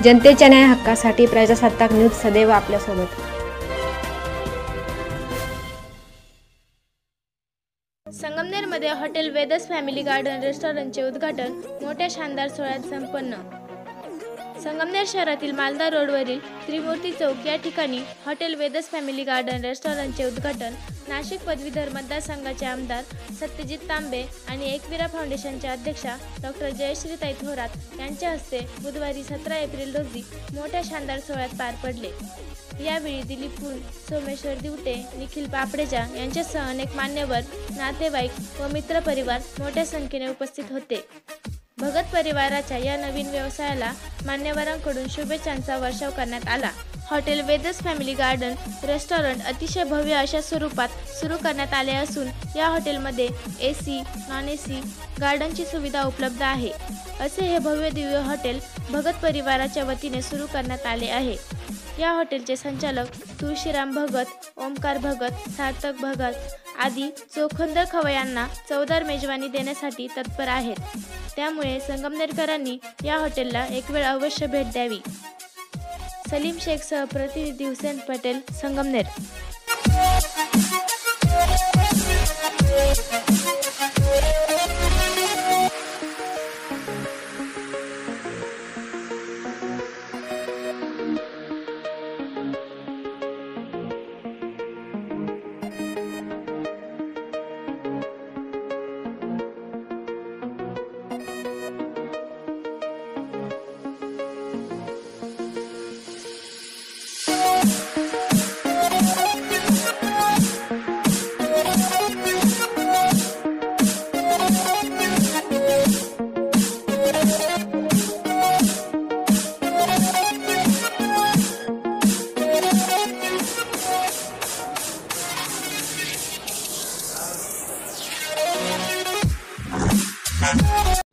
जनतेच्या न्याय हक्कासाठी प्रजासत्ताक न्यूज सदैव आपल्यासोबत। संगमनेरमध्ये हॉटेल वेदस फॅमिली गार्डन रेस्टॉरंटचे उद्घाटन मोठ्या शानदार सोहळ्यात संपन्न। संगमनेर शहरातील मालदा रोडवरील त्रिमूर्ती चौक या ठिकाणी हॉटेल वेदस फॅमिली गार्डन रेस्टॉरंटचे उद्घाटन नाशिक पदवीधर मतदारसंघाचे आमदार सत्यजित तांबे आणि एकविरा फाउंडेशनच्या अध्यक्षा डॉक्टर जयश्रीताई थोरात यांच्या हस्ते बुधवारी 17 एप्रिल रोजी मोठ्या शानदार सोहळ्यात पार पडले। यावेळी दिलीप पुन, सोमेश्वर दिवटे, निखिल पापडेजा यांच्यासह अनेक मान्यवर, नातेवाईक व मित्रपरिवार मोठ्या संख्येने उपस्थित होते। भगत परिवाराच्या या नवीन व्यवसायाला मान्यवरांकडून शुभेच्छांचा वर्षाव करण्यात आला। Hotel Vedas family garden restaurant अतिशय भव्य अशा स्वरूपात सुरू करण्यात आले असून या हॉटेलमध्ये AC, नॉन-AC गार्डनची सुविधा उपलब्ध आहे। असे हे भव्य दिव्य हॉटेल भगत परिवाराच्या वतीने सुरू करण्यात आले आहे। या हॉटेलचे संचालक तुळशीराम भगत, ओमकार भगत, सार्थक भगत आदी चोखंदर खवय्यांना चवदार मेजवानी देण्यासाठी तत्पर आहेत। त्यामुळे संगमनेरकरांनी या हॉटेलला एक वेळ अवश्य भेट द्यावी। सलीम शेख सह प्रतिनिधी हुसेन पटेल, संगमनेर।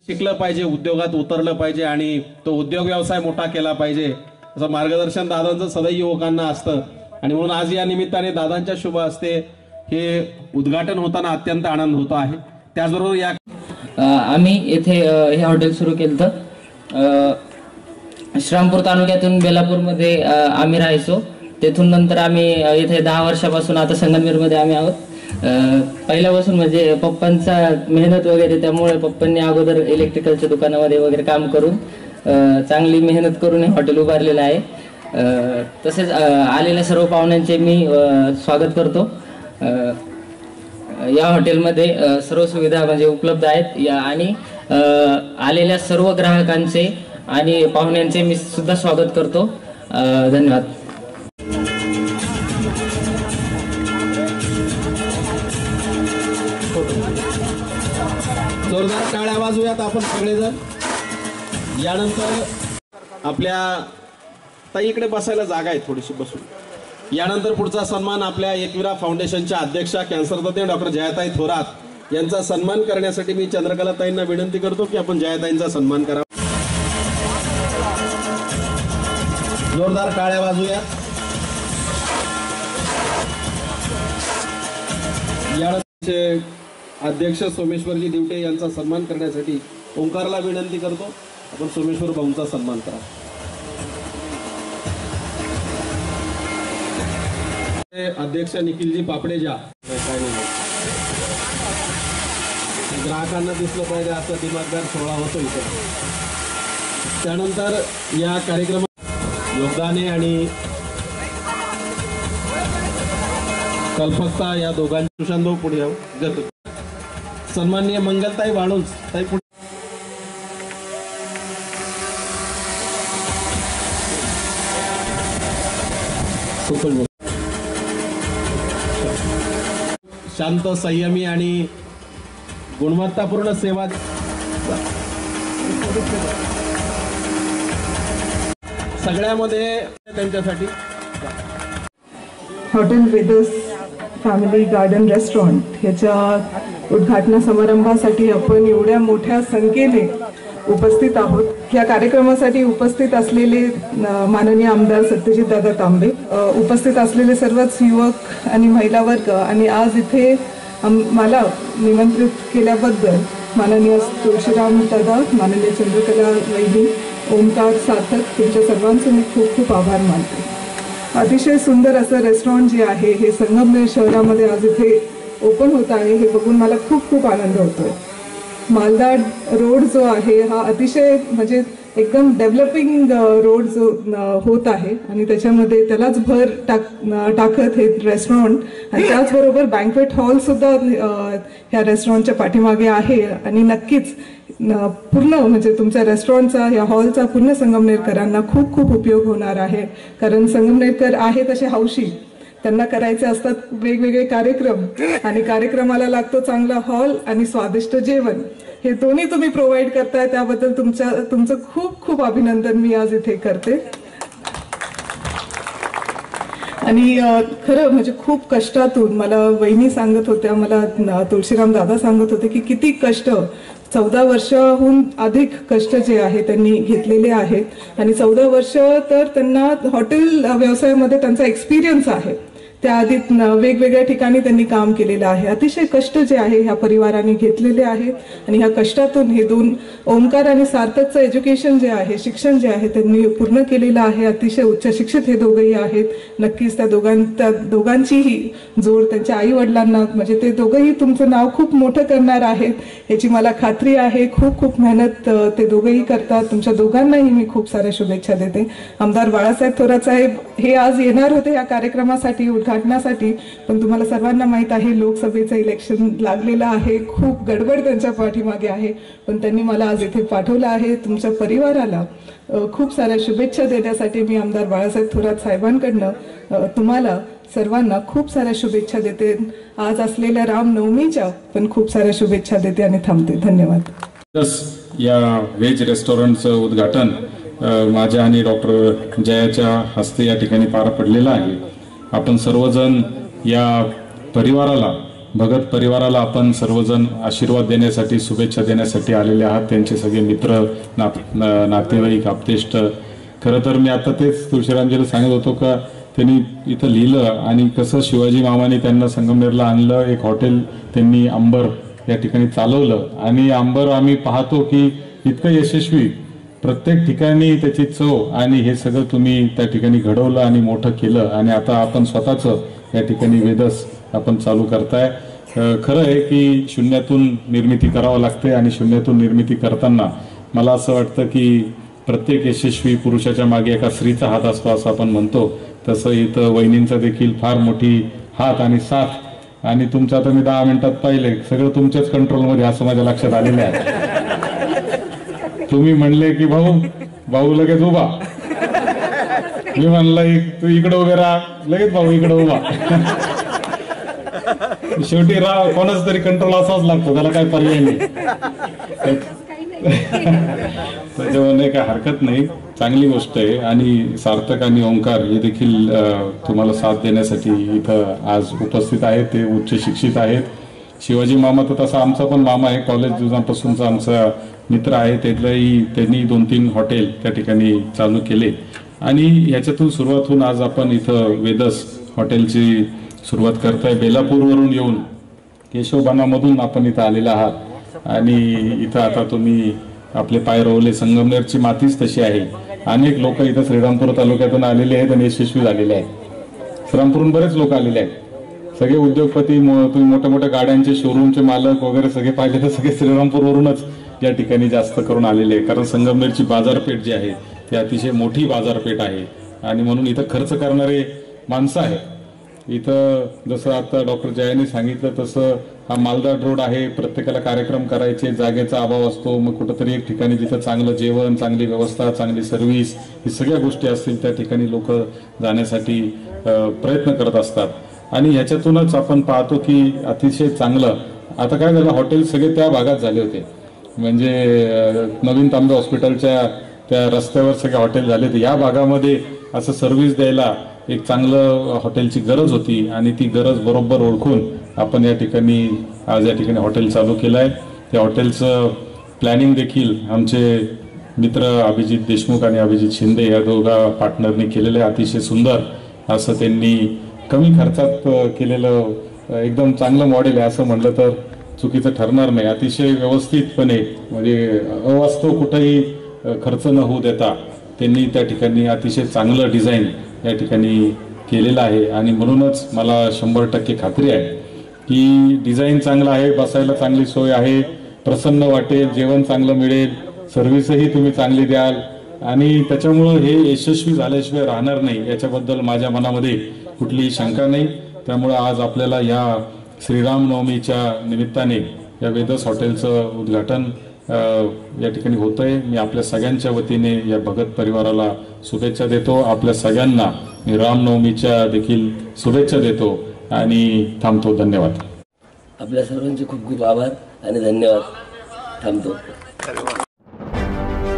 शिकलं पाहिजे, उद्योगात उतरलं पाहिजे आणि तो उद्योग व्यवसाय मोठा केला पाहिजे असं मार्गदर्शन दादांचं सदैव युवकांना असतं। आणि म्हणून आज या निमित्ताने दादांच्या शुभ हस्ते हे उद्घाटन होताना अत्यंत आनंद होतो आहे। त्याचबरोबर या आम्ही येथे हे हॉटेल सुरू केलं तर श्रामपूर तालुक्यातून बेलापूरमध्ये आम्ही राहायचो। तेथून नंतर आम्ही इथे 10 वर्षापासून आता संगमनेरमध्ये आम्ही आहोत। पहिल्यापासून म्हणजे पप्पांचा मेहनत वगैरे, त्यामुळे पप्पांनी अगोदर इलेक्ट्रिकलच्या दुकानामध्ये वगैरे काम करून चांगली मेहनत करून हे हॉटेल उभारलेलं आहे। तसेच आलेल्या सर्व पाहुण्यांचे मी स्वागत करतो। या हॉटेलमध्ये सर्व सुविधा म्हणजे उपलब्ध आहेत आणि आलेल्या सर्व ग्राहकांचे आणि पाहुण्यांचे मी सुद्धा स्वागत करतो। धन्यवाद। जोरदार टाळ्या वाजवूयात आपण सगळेजण। यानंतर आपल्या ताईकडे बसायला जागा आहे, थोडीशी बसून। यानंतर पुढचा सन्मान आपल्या एकविरा फाउंडेशनच्या अध्यक्षा कॅन्सर तज्ञ डॉक्टर जयाताई थोरात यांचा सन्मान करण्यासाठी मी चंद्रकला ताईंना विनंती करतो की आपण जयाताईंचा सन्मान करावा। जोरदार टाळ्या वाजवूयात। यानंतर अध्यक्ष सोमेश्वरजी दिवटे यांचा सन्मान करण्यासाठी ओंकारला विनंती करतो, आपण सोमेश्वर भाऊंचा सन्मान करा। अध्यक्ष निखिलजी पापडेजा, काय नाही ग्राहकांना दिसलं पाहिजे असं दिमागदार सोहळा होतो इथे। त्यानंतर या कार्यक्रमात योगदाने आणि कल्पकता या दोघांची सुशांत पुढे येऊ। सन्माननीय मंगलताई वाळुंज ताई पुढे। शांत, संयमी आणि गुणवत्तापूर्ण सेवा सगळ्यामध्ये त्यांच्यासाठी hotel Vedas family garden restaurant याच्या उद्घाटन समारंभासाठी आपण एवढ्या मोठ्या संख्येने उपस्थित आहोत। या कार्यक्रमासाठी उपस्थित असलेले माननीय आमदार सत्यजित दादा तांबे, उपस्थित असलेले सर्वच युवक आणि महिला वर्ग आणि आज इथे मला निमंत्रित केल्याबद्दल माननीय तुळशीराम दादा, माननीय चंद्रकला वैदी ओमकार, सार्थक, तुमच्या सर्वांचे मी खूप खूप आभार मानते. अतिशय सुंदर असं रेस्टॉरंट जे आहे हे संगमनेर शहरामध्ये आज इथे ओपन होत आहे हे बघून मला खूप खूप आनंद होतोय. मालदाड रोड जो आहे हा अतिशय म्हणजे एकदम डेव्हलपिंग रोड जो होत आहे आणि त्याच्यामध्ये त्यालाच भर टाकत हे रेस्टॉरंट आणि त्याचबरोबर बँक्वेट हॉलसुद्धा ह्या रेस्टॉरंटच्या पाठीमागे आहे आणि नक्कीच पूर्ण म्हणजे तुमच्या रेस्टॉरंटचा या हॉलचा पूर्ण संगमनेरकरांना खूप खूप उपयोग होणार आहे. कारण संगमनेरकर आहे तसे हौशी, त्यांना करायचे असतात वेगवेगळे कार्यक्रम आणि कार्यक्रमाला लागतो चांगला हॉल आणि स्वादिष्ट जेवण. हे दोन्ही तुम्ही प्रोव्हाइड करताय त्याबद्दल तुमचं खूप खूप अभिनंदन मी आज इथे करते. आणि खरं म्हणजे खूप कष्टातून मला वहिनी सांगत होत्या, मला तुळशीराम दादा सांगत होते की किती कष्ट 14 वर्षाहून अधिक कष्ट जे आहे त्यांनी घेतलेले आहेत आणि 14 वर्ष तर त्यांना हॉटेल व्यवसायामध्ये त्यांचा एक्सपिरियन्स आहे. त्याआधी वेगवेगळ्या ठिकाणी त्यांनी काम केलेलं आहे. अतिशय कष्ट जे आहे ह्या परिवाराने घेतलेले आहेत आणि ह्या कष्टातून हे दोन ओमकार आणि सार्थकचं एज्युकेशन जे आहे, शिक्षण जे आहे त्यांनी पूर्ण केलेलं आहे. अतिशय उच्च शिक्षित हे दोघंही आहेत. नक्कीच त्या दोघांचीही जोड त्यांच्या आई वडिलांना म्हणजे ते दोघंही तुमचं नाव खूप मोठं करणार आहेत याची मला खात्री आहे. खूप खूप मेहनत ते दोघंही करतात. तुमच्या दोघांनाही मी खूप साऱ्या शुभेच्छा देते. आमदार बाळासाहेब थोरात साहेब हे आज येणार होते या कार्यक्रमासाठी उद्घाटनासाठी, पण तुम्हाला सर्वांना माहीत आहे लोकसभेचं इलेक्शन लागलेलं आहे. खूप गडबड त्यांच्या पाठीमागे आहे, पण त्यांनी मला आज इथे पाठवलं आहे. तुमच्या परिवाराला खूप साऱ्या शुभेच्छा देण्यासाठी मी आमदार बाळासाहेब थोरात साहेबांकडनं तुम्हाला सर्वांना खूप साऱ्या शुभेच्छा देते. आज असलेल्या रामनवमीच्या पण खूप साऱ्या शुभेच्छा देते आणि थांबते. धन्यवाद. या व्हेज रेस्टॉरंटचं उद्घाटन माझ्या आणि डॉक्टर जयाच्या हस्ते या ठिकाणी पार पडलेलं आहे. आपण सर्वजण या परिवाराला, भगत परिवाराला आपण सर्वजण आशीर्वाद देण्यासाठी, शुभेच्छा देण्यासाठी आलेले आहात. त्यांचे सगळे मित्र, नातेवाईक, आप्तेष्ट. खरं तर मी आता तेच तुळशीरामजीला सांगत होतो का त्यांनी इथं लिहिलं आणि कसं शिवाजी मामाने त्यांना संगमनेरला आणलं. एक हॉटेल त्यांनी अंबर या ठिकाणी चालवलं आणि अंबर आम्ही पाहतो की इतकं यशस्वी, प्रत्येक ठिकाणी त्याची चव आणि हे सगळं तुम्ही त्या ठिकाणी घडवलं आणि मोठं केलं आणि आता आपण स्वतःच या ठिकाणी वेदस आपण चालू करताय. खरं आहे की शून्यातून निर्मिती करावं लागते आणि शून्यातून निर्मिती करताना मला असं वाटतं की प्रत्येक यशस्वी पुरुषाच्या मागे एका स्त्रीचा हात असतो असं आपण म्हणतो. तसं इथं वहिनींचा देखील फार मोठी हात आणि साथ आणि तुमचं आता मी 10 मिनिटात पाहिले सगळं तुमच्याच कंट्रोलमध्ये असं माझ्या लक्षात आलेलं आहे. तुम्ही म्हणले की भाऊ लगेच उभा, मी म्हणलं तू इकडे उभे राहा, लगेच भाऊ इकडे उभा. शेवटी कोणाच तरी कंट्रोल असाच लागतो, त्याला काय पर्याय नाही. त्याच्यामुळे काय हरकत नाही, चांगली गोष्ट आहे. आणि सार्थक आणि ओंकार हे देखील तुम्हाला साथ देण्यासाठी इथं आज उपस्थित आहेत. ते उच्च शिक्षित आहेत. शिवाजी मामा तर तसा आमचा पण मामा आहे, कॉलेज दिवसांपासूनचा आमचा मित्र आहे. त्यांनी 2-3 हॉटेल त्या ठिकाणी चालू केले आणि ह्याच्यातून सुरुवात होऊन आज आपण इथं वेदस हॉटेलची सुरुवात करताय. बेलापूरवरून येऊन केशवबानामधून आपण इथं आलेला आहात आणि इथं आता तुम्ही आपले पाय रोवले. संगमनेरची मातीच तशी आहे. अनेक लोक इथं श्रीरामपूर तालुक्यातून आलेले आहेत आणि यशस्वी झालेले आहेत. श्रीरामपूरहून बरेच लोक आलेले आहेत. सगळे उद्योगपती, तुम्ही मोठ्या मोठ्या गाड्यांचे शोरूमचे मालक वगैरे सगळे पाहिले तर सगळे श्रीरामपूरवरूनच या ठिकाणी जास्त करून आलेले आहे. कारण संगमनेरची बाजारपेठ जी आहे ती अतिशय मोठी बाजारपेठ आहे आणि म्हणून इथं खर्च करणारे माणसं आहेत. इथं जसं आता डॉक्टर जयाने सांगितलं तसं हा मालदाड रोड आहे. प्रत्येकाला कार्यक्रम करायचे, जागेचा अभाव असतो. मग कुठंतरी एक ठिकाणी जिथं चांगलं जेवण, चांगली व्यवस्था, चांगली सर्व्हिस ही सगळ्या गोष्टी असतील त्या ठिकाणी लोक जाण्यासाठी प्रयत्न करत असतात आणि ह्याच्यातूनच आपण पाहतो की अतिशय चांगलं. आता काय झालं, हॉटेल सगळे त्या भागात झाले होते. म्हणजे नवीन तांबे हॉस्पिटलच्या त्या रस्त्यावर सगळे हॉटेल झाले. तर या भागामध्ये असं सर्व्हिस द्यायला एक चांगलं हॉटेलची गरज होती आणि ती गरज बरोबर ओळखून आपण या ठिकाणी आज या ठिकाणी हॉटेल चालू केलं आहे. त्या हॉटेलचं प्लॅनिंग देखील आमचे मित्र अभिजित देशमुख आणि अभिजित शिंदे या दोघा पार्टनरनी केलेलं आहे. अतिशय सुंदर असं त्यांनी कमी खर्चात केलेलं एकदम चांगलं मॉडेल आहे असं म्हटलं तर चुकीचं ठरणार नाही. अतिशय व्यवस्थितपणे म्हणजे अवास्तव कुठेही खर्च न होऊ देता त्यांनी त्या ठिकाणी अतिशय चांगलं डिझाईन या ठिकाणी केलेलं आहे आणि म्हणूनच मला 100% खात्री आहे की डिझाईन चांगलं आहे, बसायला चांगली सोय आहे, प्रसन्न वाटेल, जेवण चांगलं मिळेल, सर्व्हिसही तुम्ही चांगली द्याल आणि त्याच्यामुळं हे यशस्वी झाल्याशिवाय राहणार नाही याच्याबद्दल माझ्या मनामध्ये कुठलीही शंका नाही। त्यामुळं आज आपल्याला या श्रीरामनवमीच्या निमित्ताने या वेदस हॉटेलचं उद्घाटन या ठिकाणी होतंय। मी आपल्या सगळ्यांच्या वतीने या भगत परिवाराला शुभेच्छा देतो। आपल्या सगळ्यांना मी रामनवमीच्या देखील शुभेच्छा देतो आणि थांबतो। धन्यवाद। आपल्या सर्वांचे खूप खूप आभार आणि धन्यवाद। थांबतो।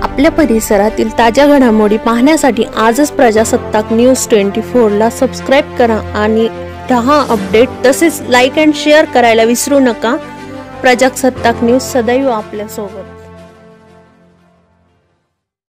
आपल्या परिसरातील ताज्या घडामोडी पाहण्यासाठी आजच प्रजासत्ताक न्यूज 24 ला सबस्क्राईब करा आणि रहा अपडेट। तसेच लाईक अँड शेअर करायला विसरू नका। प्रजासत्ताक न्यूज सदैव आपल्या सोबत।